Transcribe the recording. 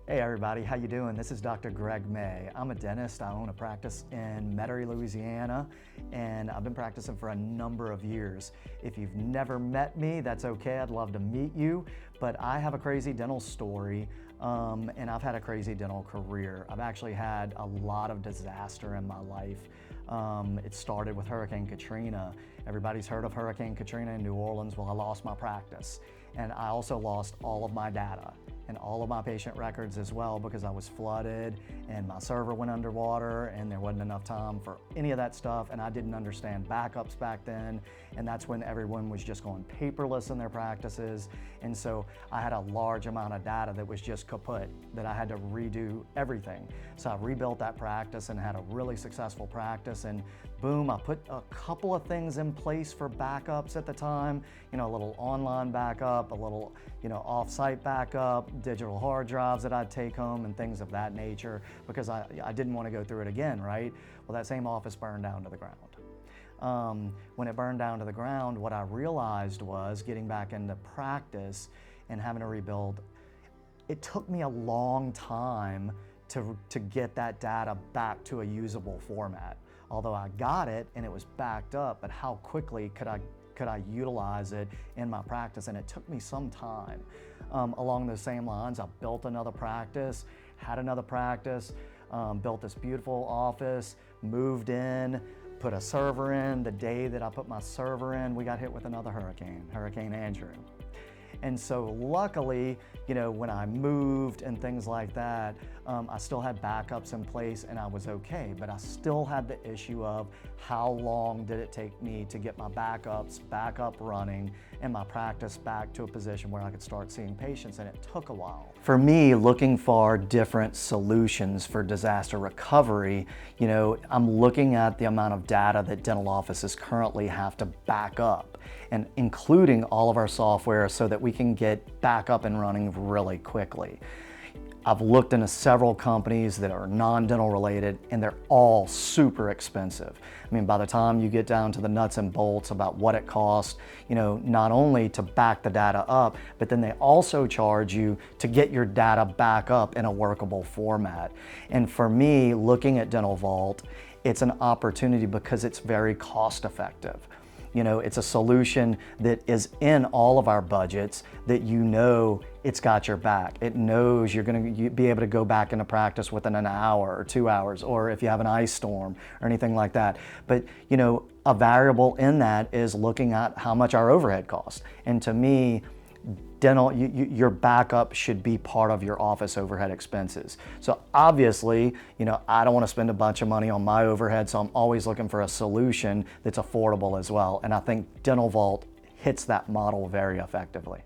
Hey everybody, how you doing? This is Dr. Greg May. I'm a dentist. I own a practice in Metairie, Louisiana, and I've been practicing for a number of years. If you've never met me, that's okay. I'd love to meet you, but I have a crazy dental story, and I've had a crazy dental career. I've actually had a lot of disaster in my life. It started with Hurricane Katrina. Everybody's heard of Hurricane Katrina in New Orleans. Well, I lost my practice, and I also lost all of my data and all of my patient records as well, because I was flooded and my server went underwater and there wasn't enough time for any of that stuff, and I didn't understand backups back then, and that's when everyone was just going paperless in their practices. And so I had a large amount of data that was just kaput, that I had to redo everything. So I rebuilt that practice and had a really successful practice, and boom, I put a couple of things in place for backups at the time, a little online backup, a little off-site backup, digital hard drives that I'd take home and things of that nature, because I didn't want to go through it again, right? Well, that same office burned down to the ground. When it burned down to the ground, what I realized was, getting back into practice and having to rebuild, it took me a long time to get that data back to a usable format. Although I got it and it was backed up, but how quickly could I utilize it in my practice? And it took me some time. Along those same lines, I built another practice, had another practice, built this beautiful office, moved in, put a server in. The day that I put my server in, we got hit with another hurricane, Hurricane Andrew. And so luckily, when I moved and things like that, I still had backups in place and I was okay, but I still had the issue of how long did it take me to get my backups back up running and my practice back to a position where I could start seeing patients, and it took a while. For me, looking for different solutions for disaster recovery, I'm looking at the amount of data that dental offices currently have to back up, and including all of our software so that we can get back up and running really quickly. I've looked into several companies that are non-dental related, and they're all super expensive. I mean, by the time you get down to the nuts and bolts about what it costs, not only to back the data up, but then they also charge you to get your data back up in a workable format. And for me, looking at Dental Vault, it's an opportunity because it's very cost effective. It's a solution that is in all of our budgets, that it's got your back. It knows you're going to be able to go back into practice within an hour or 2 hours, or if you have an ice storm or anything like that. But a variable in that is looking at how much our overhead costs. And to me, your backup should be part of your office overhead expenses. So obviously, I don't want to spend a bunch of money on my overhead, so I'm always looking for a solution that's affordable as well. And I think Dental Vault hits that model very effectively.